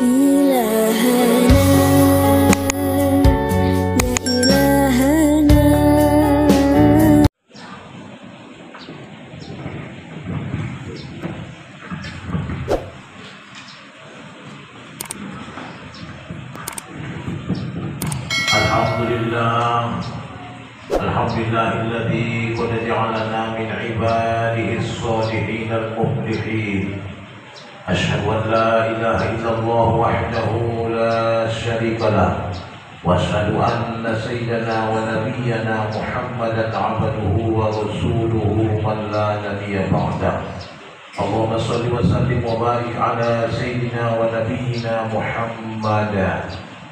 إلهنا يا إلهنا. Alhamdulillah alladzi qad ja'alana min ibadihi as-salihin al-muflihin. Asyhadu an la ilaha illallah wahdahu la syarika lah wa asyhadu anna sayyidana wa nabiyyana Muhammadan 'abduhu wa rasuluhu man la nabiyya ba'dah. Allahumma shalli wa sallim wa barik ala sayyidina wa nabiyyina Muhammadan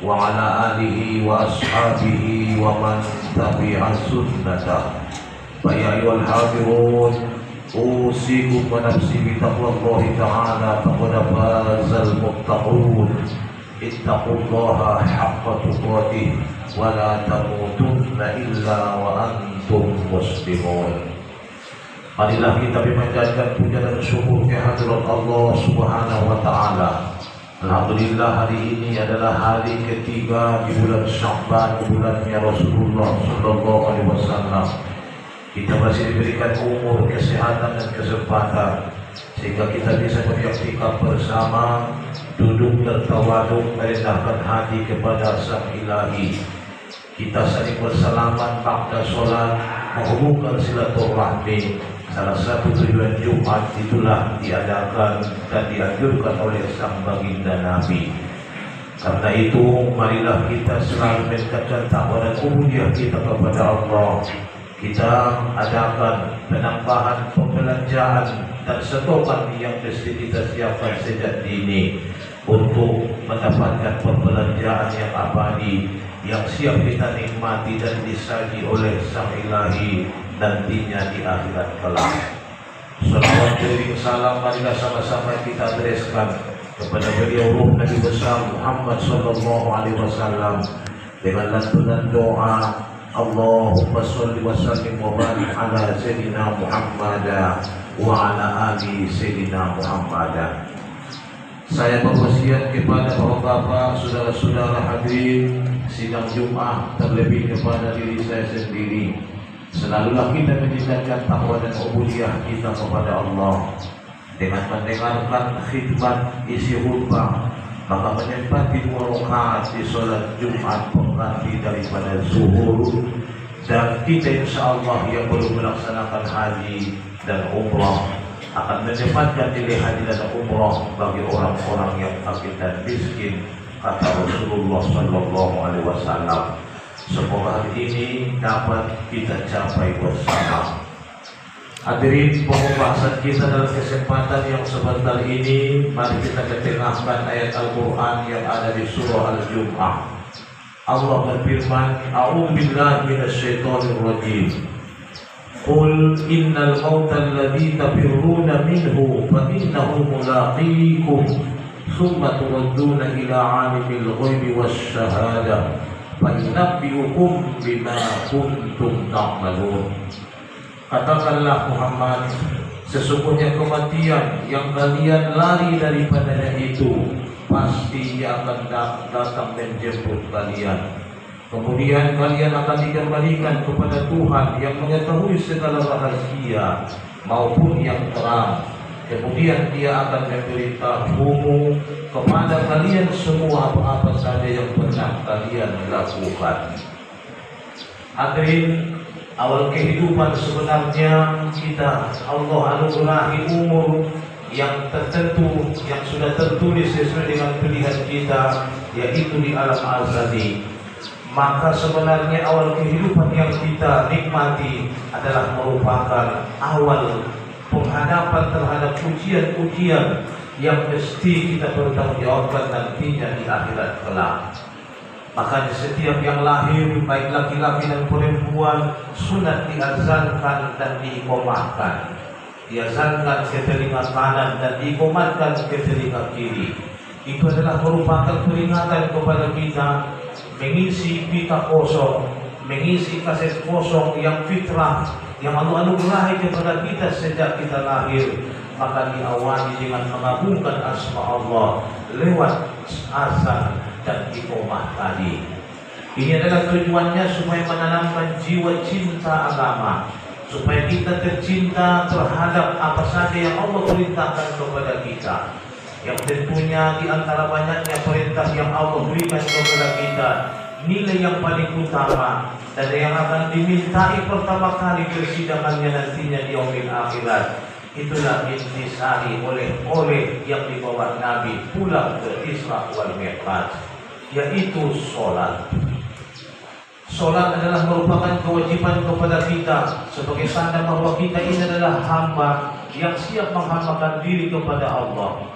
wa ala alihi wa ashabihi wa man tabi'a sunnatah. Ya ayyuhal hadirun, usikum wa nafsi bi taqwallahi ta'ala faqad fazal muttaqun. Ittaqullaha haqqa tuqatih wa la tamutunna illa wa antum muslimun. Marilah kita memanjatkan puja dan syukur kehadirat Allah Subhanahu wa taala. Alhamdulillah, hari ini adalah hari ketiga di bulan Sya'ban, di bulannya Rasulullah Sallallahu Alaihi Wasallam. Kita masih diberikan umur, kesehatan dan kesempatan sehingga kita bisa beriktikaf bersama, duduk tertawaduk, merendahkan hati kepada Sang Ilahi. Kita saling bersalaman ba'da sholat, menghubungkan silaturahmi. Salah satu tujuan Jumat itulah diadakan dan dianjurkan oleh Sang Baginda Nabi. Karena itu, marilah kita selalu meningkatkan takwa dan ubudiyah kita kepada Allah. Kita adakan penambahan pembelanjaan dan setoran yang mesti kita siapkan sejak dini untuk mendapatkan pembelanjaan yang abadi, yang siap kita nikmati dan disaji oleh Sang Ilahi nantinya di akhirat kelak. Salawat dan salam marilah sama-sama kita addreskan kepada beliau ruh Nabi besar Muhammad Sallallahu Alaihi Wasallam dengan lantunan doa, Allahumma sholli wa sallim wa barik ala Sayyidina Muhammad wa ala ali Sayyidina Muhammad. Saya berwasiat kepada bapak-bapak, saudara-saudara hadirin sidang Jumat, terlebih kepada diri saya sendiri, selalulah kita meningkatkan takwa dan ubudiyah kita kepada Allah dengan mendengarkan khidmat isi khutbah, maka menempati 2 rakaat di sholat Jumat pengganti daripada zuhur, dan kita insyaallah yang belum melaksanakan haji dan umrah akan mendapatkan nilai haji dan umrah bagi orang-orang yang fakir dan miskin, kata Rasulullah Sallallahu Alaihi Wasallam. Semoga hari ini dapat kita capai bersama. Hadirin, pembahasan kita dalam kesempatan yang sebentar ini, mari kita ketengahkan ayat Al-Quran yang ada di surah Al-Jum'ah. Allah berfirman, A'udzu billahi minasyaitonir rajim. Qul innal mauta alladzi tafirruna minhu fa innahu mulaqikum thumma turadduna ila 'alimil ghaibi wasyahadah fa yunabbi'ukum bima kuntum ta'malun. Katakanlah Muhammad, sesungguhnya kematian yang kalian lari daripadanya itu pasti ia akan datang menjemput kalian. Kemudian kalian akan dikembalikan kepada Tuhan yang mengetahui segala rahasia maupun yang terang. Kemudian Dia akan memberitahumu kepada kalian semua apa-apa saja yang pernah kalian lakukan. Hadirin, awal kehidupan sebenarnya kita Allah anugerahi umur yang tertentu, yang sudah tertulis sesuai dengan pilihan kita, yaitu di alam azali. Maka sebenarnya awal kehidupan yang kita nikmati adalah merupakan awal penghadapan terhadap ujian-ujian yang mesti kita bertanggungjawabkan nantinya di akhirat kelak. Makanya setiap yang lahir, baik laki-laki dan perempuan, sunat diazankan dan diiqamahkan. Diazankan ke telinga kanan dan diiqamahkan ke telinga kiri. Itu adalah merupakan peringatan kepada kita mengisi pita kosong, mengisi kaset kosong yang fitrah yang Allah anugerahi kepada kita sejak kita lahir. Maka diawali dengan mengagungkan asma Allah, lewat azan dan iqamah tadi. Ini adalah tujuannya supaya menanamkan jiwa cinta agama, supaya kita tercinta terhadap apa saja yang Allah perintahkan kepada kita. Yang tentunya di antara banyaknya perintah yang Allah berikan kepada kita, nilai yang paling utama dan yang akan dimintai pertama kali persidangannya nantinya di yaumil akhirat, itulah intisari oleh yang dibawa Nabi pulang ke Isra wal Mi'raj, yaitu sholat. Sholat adalah merupakan kewajiban kepada kita sebagai tanda bahwa kita ini adalah hamba yang siap menghambakan diri kepada Allah.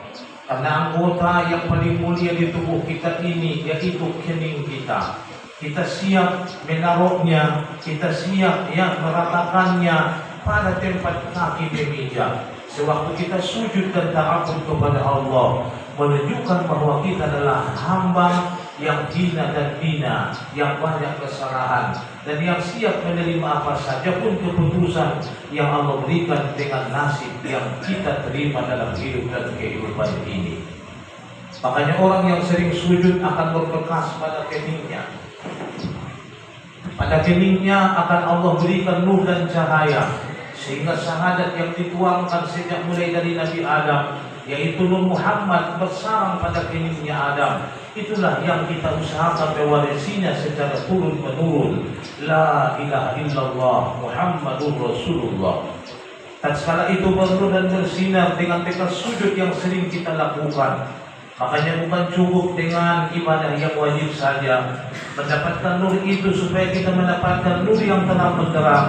Karena anggota yang paling mulia di tubuh kita ini yaitu kening kita. Kita siap menaruhnya, kita siap meratakannya pada tempat kaki meja. Sewaktu kita sujud dan ta'abud kepada Allah, menunjukkan bahwa kita adalah hamba yang hina dan bina, yang banyak kesalahan, dan yang siap menerima apa saja pun keputusan yang Allah berikan dengan nasib yang kita terima dalam hidup dan kehidupan ini. Makanya orang yang sering sujud akan berbekas pada keningnya. Pada keningnya akan Allah berikan nur dan cahaya, sehingga syahadat yang dituangkan sejak mulai dari Nabi Adam, yaitu Nur Muhammad, bersarang pada keningnya Adam. Itulah yang kita usahakan mewarisinya secara turun-menurun. La ilaha illallah Muhammadur Rasulullah. Tatkala itu bernur dan bersinar dengan tekad sujud yang sering kita lakukan. Makanya bukan cukup dengan ibadah yang wajib saja mendapatkan nur itu, supaya kita mendapatkan nur yang terang benderang,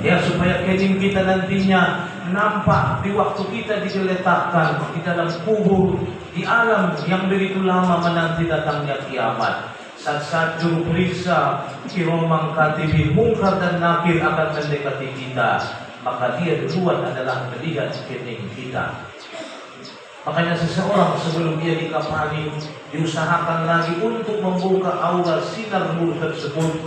ya, supaya kening kita nantinya nampak di waktu kita diletakkan di dalam kubur, di alam yang begitu lama menanti datangnya kiamat. Saat juru periksa kiromang katibin mungkar dan nakir akan mendekati kita, maka dia duluan adalah melihat kening kita. Makanya seseorang sebelum dia dikafani diusahakan lagi untuk membuka aura sinar nur tersebut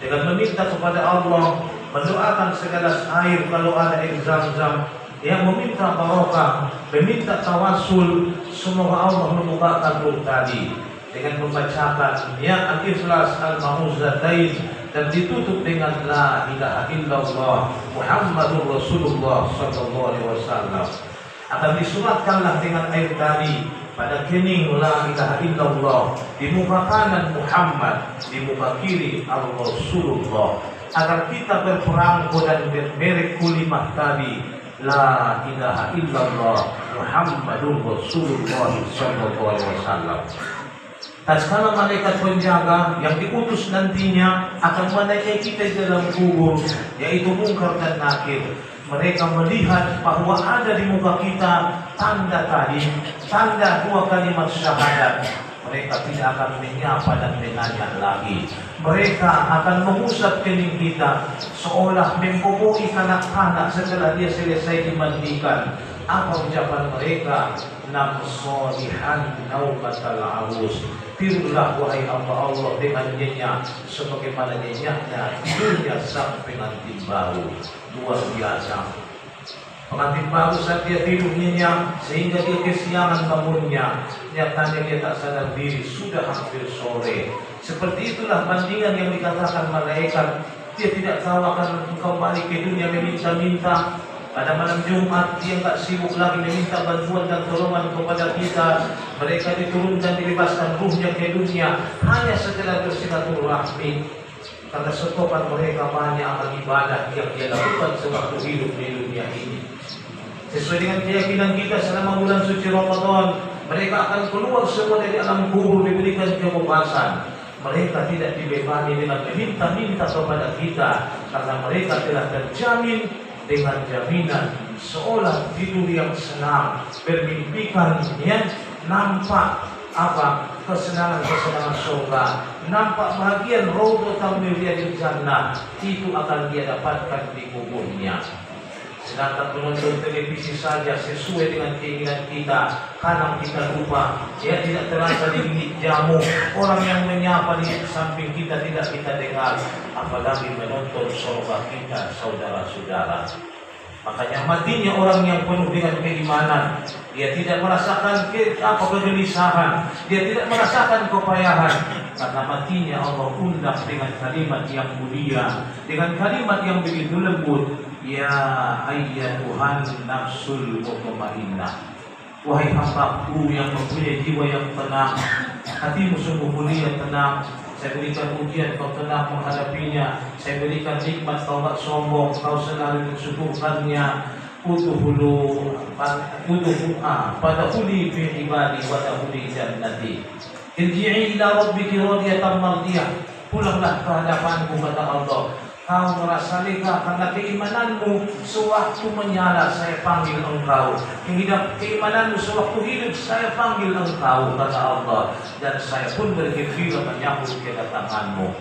dengan meminta kepada Allah, mendoakan segelas air kalau ada air Zam-Zam, yang meminta barokah, meminta tawasul, semoga Allah membukakan nur tadi dengan membacakan ya Al-Ikhlas, Al-Ma'uzatain, dan ditutup dengan la ilaha illallah Muhammadur Rasulullah sallallahu alaihi wasallam. Akan disuratkanlah dengan air tadi pada kening la ilaha illallah, di muka kanan Muhammad, di muka kiri Al-Rasulullah, agar kita berperangko dan bermerek kulimah tadi la ilaha illallah Muhammadur Rasulullah sallallahu alaihi wasallam. Tatkala malaikat penjaga yang diutus nantinya akan menaiki kita di dalam kubur, yaitu mungkar dan nakir, mereka melihat bahwa ada di muka kita tanda tadi, tanda dua kalimat syahadat. Mereka tidak akan menyapa dan menanya lagi. Mereka akan mengusap kening kita seolah mempopoi kanak-kanak setelah dia selesai dimandikan. Apa ucapan mereka? Nam sholihan naumatal arus. Tidurlah wahai hamba Allah dengan nyenyak sebagaimana nyenyaknya tidurnya sang pengantin baru. Luar biasa. Pengantin baru saat dia tidur nyenyak sehingga dia kesiangan bangunnya, nyatanya dia tak sadar diri sudah hampir sore. Seperti itulah bandingan yang dikatakan malaikat. Dia tidak tahu akan kembali ke dunia meminta-minta. Pada malam Jumat dia tak sibuk lagi meminta bantuan dan tolongan kepada kita. Mereka diturunkan, dibebaskan ruhnya ke dunia hanya setelah bersilaturahmi. Karena setopan mereka banyak amal ibadah yang dia lakukan sewaktu hidup di dunia ini. Sesuai dengan keyakinan kita, selama bulan suci Ramadan, mereka akan keluar semua dari alam kubur, diberikan kebebasan. Mereka tidak dibebani dengan meminta-minta kepada kita, karena mereka telah terjamin dengan jaminan seolah tidur yang senang, bermimpikan yang nampak kesenangan-kesenangan surga, nampak bahagian raudhatan min riyadil jannah, itu akan dia dapatkan di kuburnya. Sedangkan menonton televisi saja sesuai dengan keinginan kita, kadang kita lupa, ya tidak terasa digigit jamu, orang yang menyapa di samping kita tidak kita dengar, apalagi menonton surga kita, saudara-saudara. Makanya matinya orang yang penuh dengan keimanan. Dia tidak merasakan kegelisahan, dia tidak merasakan kepayahan, karena matinya Allah undang dengan kalimat yang mulia, dengan kalimat yang begitu lembut. Ya ayyatuhan nafsul mutmainnah, wahai hambaku yang mempunyai jiwa yang tenang, hatimu sungguh mulia tenang. Saya berikan ujian, kau tenang menghadapinya. Saya berikan nikmat, kau tak sombong, kau selalu mensyukurkannya. Fadkhuli fi ibadi wa dkhuli jannati. Irji'i ila rabbiki radiyatan mardiyah. Pulanglah ke hadapanku, kata Allah. Kau merasa lega karena keimananmu. Sewaktu menyala saya panggil engkau. Keimananmu sewaktu hidup saya panggil engkau, kata Allah. Dan saya pun bergembira menyambut kedatanganmu.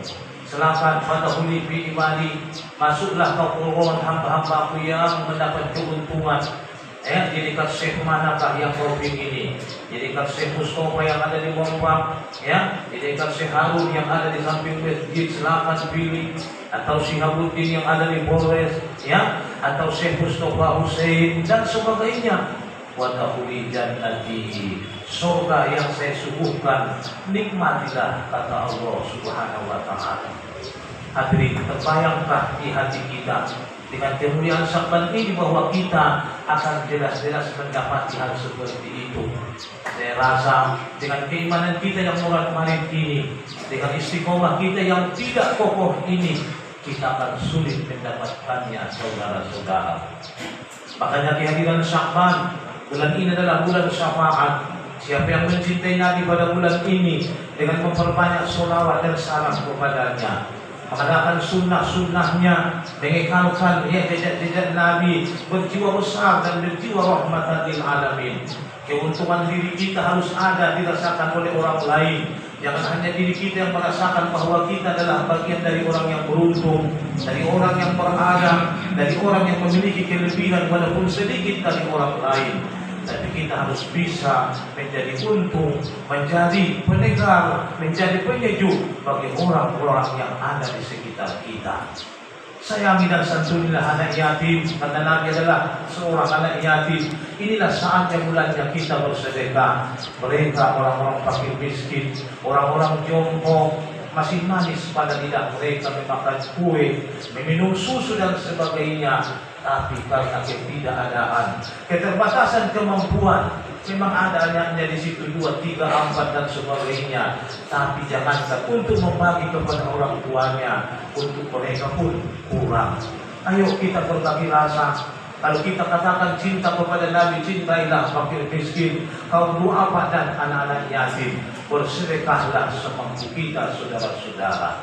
Silakan fadkhuli fi ibadi, masuklah kau golongan hamba-hambaku yang mendapat keuntungan. Jadikan Syekh manakah yang kau ingini? Jadikan Syekh Mustafa yang ada di Mombang, jadikan Syekh Harun yang ada di samping masjid, silakan pilih. Atau Syihabuddin yang ada di Polres, atau Syekh Mustafa Hussein dan sebagainya. Wadkhuli jannati, surga yang saya suguhkan, nikmatilah, kata Allah Subhanahu wa taala. Hadirin, terbayangkah di hati kita dengan kemuliaan Sya'ban ini bahwa kita akan jelas-jelas mendapati hal seperti itu? Saya rasa dengan keimanan kita yang moral-marin ini, dengan istiqomah kita yang tidak kokoh ini, kita akan sulit mendapatkannya, saudara-saudara. Makanya kehadiran Sya'ban, bulan ini adalah bulan syafaat. Siapa yang mencintai Nabi pada bulan ini dengan memperbanyak sholawat dan salam kepadanya, mengamalkan sunnah-sunnahnya, mengekalkan jejak-jejak Nabi, berjiwa besar dan berjiwa rahmatan lil alamin. Keuntungan diri kita harus ada dirasakan oleh orang lain. Jangan hanya diri kita yang merasakan bahwa kita adalah bagian dari orang yang beruntung, dari orang yang berada, dari orang yang memiliki kelebihan walaupun sedikit dari orang lain. Tapi kita harus bisa menjadi untung, menjadi penegar, menjadi penyejuk bagi orang-orang yang ada di sekitar kita. Sayangi dan santunilah anak yatim, kata Nabi adalah seorang anak yatim. Inilah saatnya mulanya kita bersedekah. Mereka orang-orang fakir miskin, orang-orang jompo, masih manis pada lidah mereka memakan kue, meminum susu dan sebagainya. Tapi karena ketidakadaan, keterbatasan kemampuan, memang adanya di situ 2, 3, 4 dan sebagainya. Tapi janganlah untuk membagi kepada orang tuanya, untuk mereka pun kurang. Ayo kita berbagi rasa. Kalau kita katakan cinta kepada Nabi, cintailah fakir miskin, kaum duafa dan anak-anak yatim. Bersedekahlah semampu kita, saudara-saudara.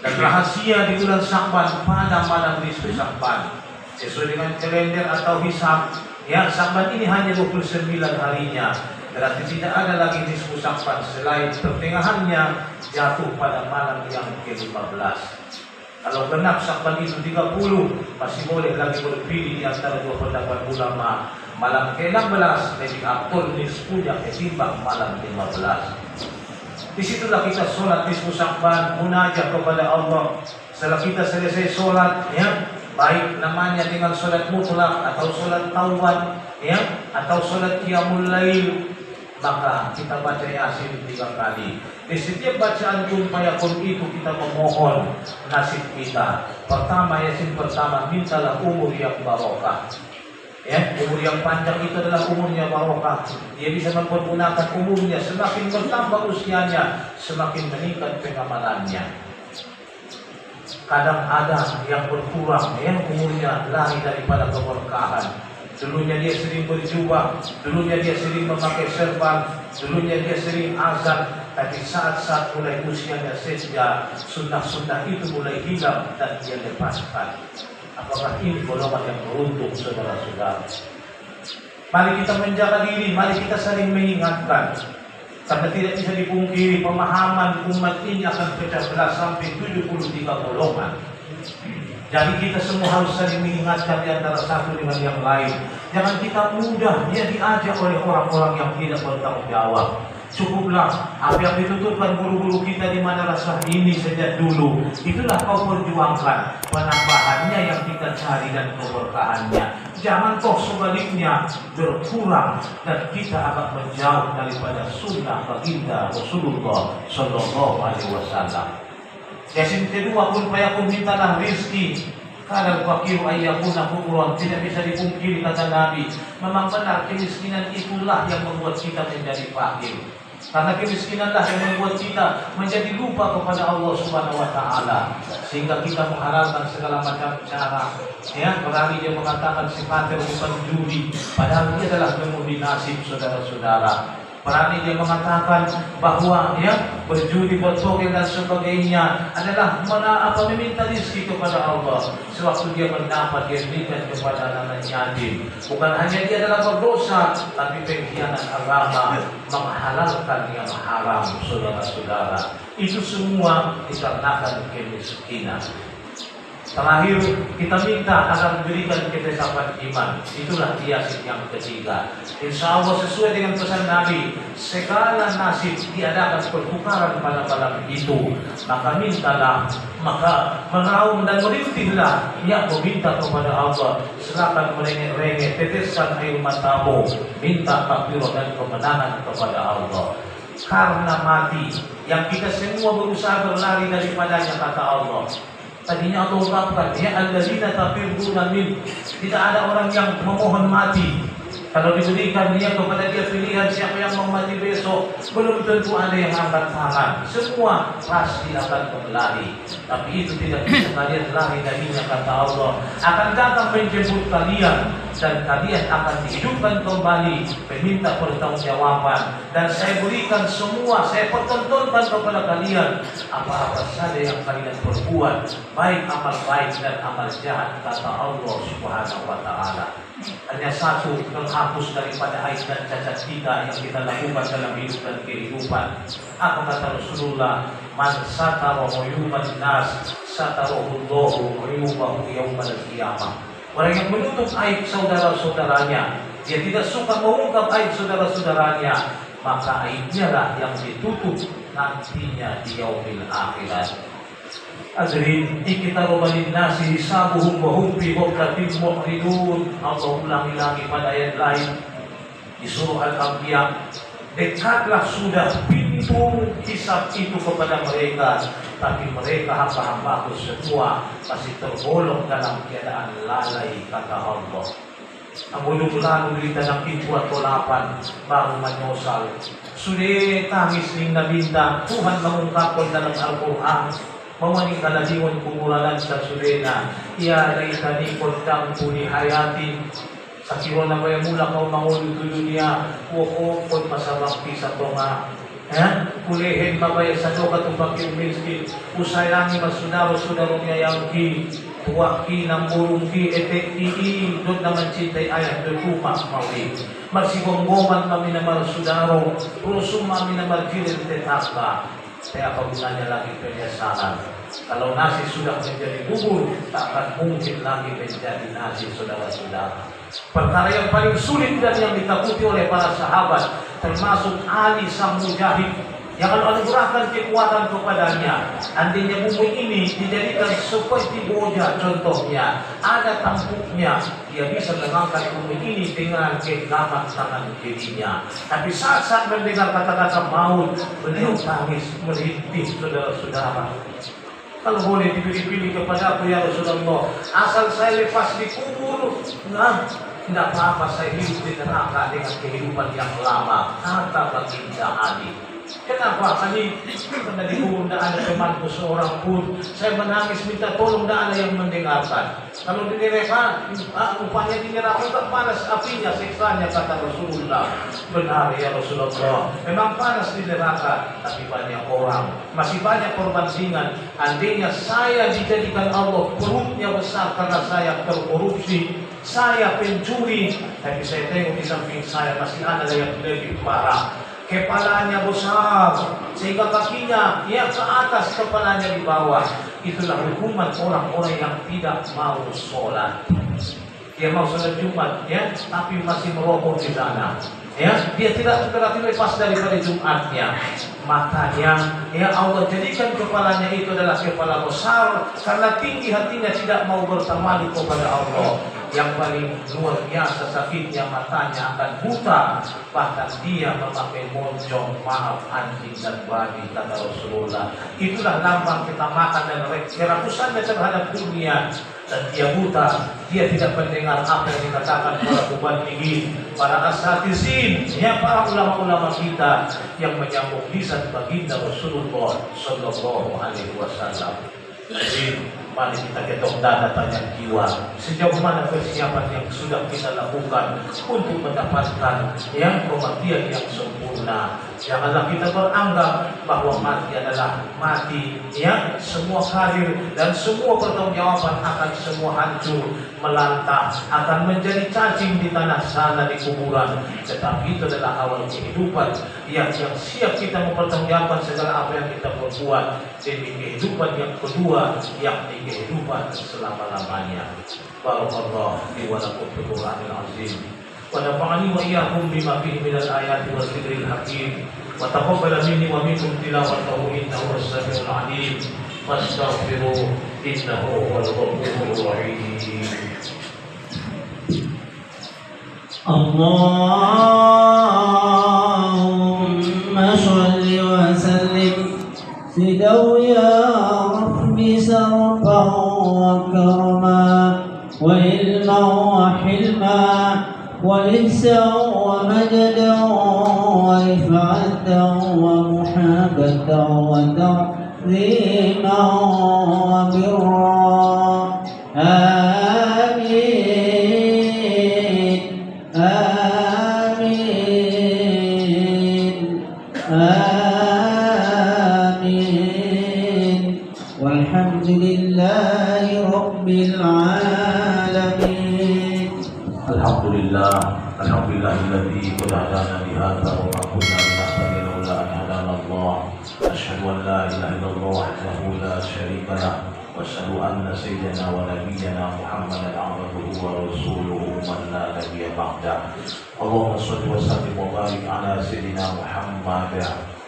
Dan rahasia di bulan Sya'ban pada malam nisfu Sya'ban, sesuai dengan kalender atau hisab, Sya'ban ini hanya 29 harinya. Berarti tidak ada lagi nisfu Sya'ban selain pertengahannya jatuh pada malam yang ke-15. Kalau genap Sya'ban itu 30, masih boleh lagi berpilih di antara dua pendapat ulama. Malam ke-16 lebih afdal nisfunya ketimbang malam ke-15. Disitulah kita sholat nisfu Sya'ban, munajat kepada Allah. Setelah kita selesai sholat, baik namanya dengan sholat mutlak atau sholat taubat, atau sholat qiyamul lail, maka kita baca Yasin 3 kali. Di setiap bacaan kun fayakun itu kita memohon nasib kita. Pertama, Yasin pertama, mintalah umur yang barokah. Umur yang panjang itu adalah umurnya barokah. Dia bisa mempergunakan umurnya, semakin bertambah usianya, semakin meningkat pengamalannya. Kadang ada yang berkurang, umurnya lari daripada keberkahan. Dulunya dia sering berjubah, dulunya dia sering memakai serban, dulunya dia sering azan. Tapi saat-saat mulai usianya senja, sunnah-sunnah itu mulai hilang dan dia lepaskan. Apakah ini golongan yang beruntung, saudara-saudara? Mari kita menjaga diri, mari kita saling mengingatkan. Karena tidak bisa dipungkiri pemahaman umat ini akan pecah belah sampai 73 golongan. Jadi kita semua harus saling mengingatkan di antara satu dengan yang lain. Jangan kita mudah dia diajak oleh orang-orang yang tidak bertanggung jawab. Cukuplah apa yang dituturkan guru-guru kita di madrasah ini sejak dulu. Itulah kau perjuangkan penambahannya yang kita cari dan keberkahannya. jangan toh sebaliknya berkurang dan kita akan menjauh daripada sunnah baginda Rasulullah Sallallahu Alaihi Wasallam. Yang kedua, kun fayakun, mintalah rizki. Kadang fakir ayyakuna fuqran, tidak bisa dipungkiri kata Nabi. Memang benar kemiskinan itulah yang membuat kita menjadi fakir. Karena kemiskinanlah yang membuat kita menjadi lupa kepada Allah Subhanahu wa taala, sehingga kita menghalalkan segala macam cara. Ya, berani dia mengatakan si kafir bukan judi, padahal dia adalah mengundi nasib saudara-saudara. Berani dia mengatakan bahwa ya berjudi, bertogel dan sebagainya adalah meminta rezeki kepada Allah. Sewaktu dia mendapat, dia berikan kepada anak yatim. Bukan hanya dia adalah berdosa, tapi pengkhianat agama, menghalalkan yang haram, saudara-saudara. Itu semua dikarenakan kemiskinan. Terakhir, kita minta agar diberikan ketetapan iman. Itulah hiasan yang ketiga. Insya Allah sesuai dengan pesan Nabi, segala nasib diadakan pertukaran pada malam itu. Maka mintalah, maka meraung dan merintihlah yang meminta kepada Allah. Silakan merengek-rengek, teteskan air matamu, minta takbir dan kemenangan kepada Allah. Karena mati yang kita semua berusaha berlari daripadanya, kata Allah. Tadinya Allah ungkapkan, ya alladzina tafirruna min, tidak ada orang yang memohon mati. Kalau diberikan dia kepada dia pilihan siapa yang mau mati besok, belum tentu ada yang angkat tangan. Semua pasti akan berlari. Tapi itu tidak bisa kalian lari darinya, kata Allah. Akan datang menjemput kalian dan kalian akan dihidupkan kembali, meminta pertanggungjawaban. Dan saya berikan semua, saya pertontonkan kepada kalian apa-apa saja yang kalian perbuat, baik amal baik dan amal jahat, kata Allah Subhanahu wa taala. Hanya satu terhapus daripada aib dan cacat kita yang kita lakukan dalam hidup dan kehidupan. Apa kata Rasulullah? Man satara uyuban nas satarahullahu uyubahu yaumal qiyamah. Orang yang menutup aib saudara-saudaranya, dia tidak suka mengungkap aib saudara-saudaranya, maka aibnya lah yang ditutup nantinya di yaumil akhirat. Azrin, iqtaraba lin-nasi hisabuhum wa hum fi ghaflatin mu'ridun. Allah ulangi lagi pada ayat lain di surah Al-Anbiya. Dekatlah sudah pintu hisab itu kepada mereka, tapi mereka hamba-hambaku semua masih tergolong dalam keadaan lalai, kata Allah. Ang lalu berita ng pintuan tolapan baru menyosal. Sudah tangis ning nabinta, Tuhan mengungkapkan dalam Al-Quran, mawaning kalalingon kumuralan sa surena, iya laitani kodang puni hayati, sa kiwa na may mula kau mangulog dunia, uko kod masabakti sa tonga. Kulihin mabaya sa doka tumpakil miskin, usayangi masudaro-sudaro niya yang ki, tuwaki ng burong ki, etekti, doon naman cintay ayat, doon mauli. Marsibonggoman kami na marsudaro, rusum kami na markirin tetakba. Saya gunanya lagi penyesalan. Kalau nasi sudah menjadi bubur, tak akan mungkin lagi menjadi nasi, saudara-saudara. Perkara yang paling sulit dan yang ditakuti oleh para sahabat, termasuk Ali sang mujahid, yang Allah anugerahkan kekuatan kepadanya. Andainya bumi ini dijadikan seperti boja, contohnya ada tampuknya, dia bisa mengangkat bumi ini dengan genggaman tangan kirinya. Tapi saat mendengar kata-kata maut, beliau tangis merintih, saudara-saudara. Kalau boleh dipilih-pilih kepada aku, ya Rasulullah, asal saya lepas dikubur, tidak apa-apa, saya hidup di neraka dengan kehidupan yang lama, kata baginda Ali. Kenapa? Kali karena di kubur tidak ada temanku seorang pun. Saya menangis minta tolong, tidak ada yang mendengarkan. Kalau di neraka, upahnya di neraka tak panas apinya, siksanya, kata Rasulullah. Benar ya Rasulullah, memang panas di neraka, tapi banyak orang, masih banyak perbandingan. Andainya saya dijadikan Allah perutnya besar karena saya terkorupsi, saya pencuri, tapi saya tengok di samping saya masih ada yang lebih parah. Kepalanya besar sehingga kakinya ya ke atas, kepalanya di bawah. Itulah hukuman orang-orang yang tidak mau sholat. Dia mau sholat Jumat, ya, tapi masih merokok di sana. Ya, dia tidak lepas daripada Jumatnya. Makanya, ya Allah jadikan kepalanya itu adalah kepala besar karena tinggi hatinya tidak mau bertawali kepada Allah. yang paling luar biasa sakitnya matanya akan buta, bahkan dia memakai moncong, maaf, anjing dan babi, kata Rasulullah. Itulah lambang kita makan dan kerakusannya terhadap dunia. Dan dia buta, dia tidak mendengar apa yang dikatakan para mubalighin, para asatizin, ya para ulama-ulama kita yang menyambung lisan baginda Rasulullah Sallallahu Alaihi Wasallam. Jadi, mari kita ketok dada tanya jiwa, sejauh mana persiapan yang sudah kita lakukan untuk mendapatkan yang kematian yang sempurna. Janganlah kita beranggap bahwa mati adalah mati, ya, semua karir dan semua pertanggungjawaban akan semua hancur, melantah, akan menjadi cacing di tanah sana di kuburan. Tetapi itu adalah awal kehidupan yang siap kita mempertanggungjawabkan segala apa yang kita perbuat demi kehidupan yang kedua, yakni kehidupan selama-lamanya. Barakallahu fi wa lakum fil Qur'anil azim. Wa nafa'ani wa iyyakum bima fihi minal ayati wa dzikril hakim. Wa taqabbal minni wa minkum tilawatahu innahu as-sami'ul 'alim. Fastaghfiruhu innahu huwal ghafurur rahim. Allahumma shalli wa sallim sidaw ya rabbi sarfan wa karama wa ilman wa hilma wa lisan wa majdan wa rifatan wa muhabbatan wa ta'ziman wa birra. Amin, amin, amin. Walhamdulillahi rabbil alamin. Alhamdulillah, alhamdulillahilladzi qad hadana li hadza wa ma kunna linahtadiya laula an hadana Allah. Asyhadu an la ilaha illallah wahdahu la syarika lah wa asyhadu anna sayyidana wa nabiyyana Muhammadan abduhu wa rasuluhu man la nabiyya ba'da. Allahumma shalli wa sallim wa barik ala sayyidina Muhammad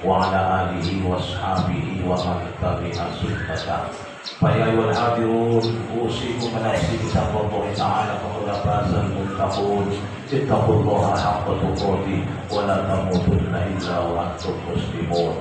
wa ala alihi wa ashabihi wa man tabi'a sunnatah. Faya ayyuhal hadirun, usikum wa nafsi bitaqwallahi ta'ala faqad faza al-muttaqun. Ittaqullaha haqqa tuqatih wa la tamutunna illa wa antum muslimun.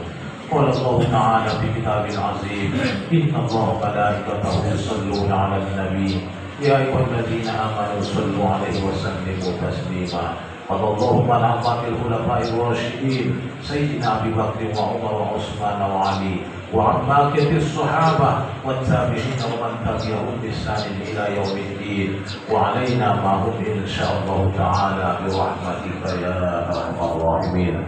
Qala Allah ta'ala fi kitabil azim, inna Allaha wa malaikatahu yusalluna 'alan nabi ya ayyuhalladzina amanu sallu 'alaihi wa sallimu taslima. Allahumma na'matil khulafa'ir rasyidin sayyidina Abi Bakr wa Umar wa Utsman wa Ali wa ammatis sahabah wa tabi'in wa man tabi'ahum bi ihsan ila yaumiddin wa 'alaina ma'hum insyaallah ta'ala bi rahmatika ya arhamar rahimin.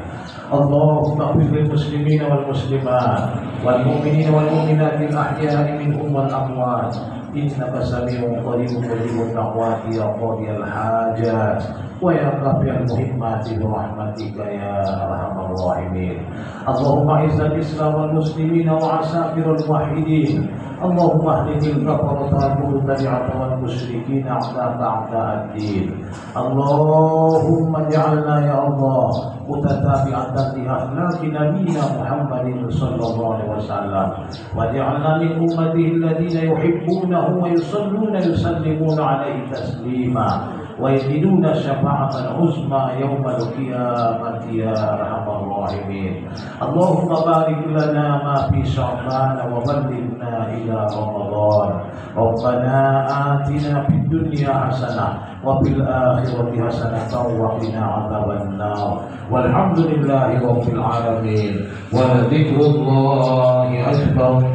Allahumma ighfir lil muslimina wal muslimat wal mu'minina wal mu'minatil ahya'i minhum wal amwat innaka sami'un qaribun mujibud da'wati ya qadiyal hajat wa ya rafi'al muhimmati bi rahmatika ya arhamar rahimin. Allahumma izzil islam wal muslimina wa asafirul muwahhidin. Allahumma hdihil kafarata wal mubtadi'ata wal musyrikin a'da'aka a'da'ad-din. Allahumma ij'alna ya Allah mutatabi'atan li akhlaqi nabiyyina Muhammadin sallallahu alaihi wasallam waj'alna min ummatihi alladhina yuhibbunahu wa yusallimuna alaihi taslima wa yajiduna syafa'atan uzma yawmal qiyamati ya arhamar rahimin. Allahumma barik lana ma fi sya'ban wa ballighna ila ramadan. Rabbana atina fid dunya hasanah wa fil akhirati hasanatan wa qina adzaban nar. Walhamdulillahi rabbil alamin. Wa dzikrullahi akbar.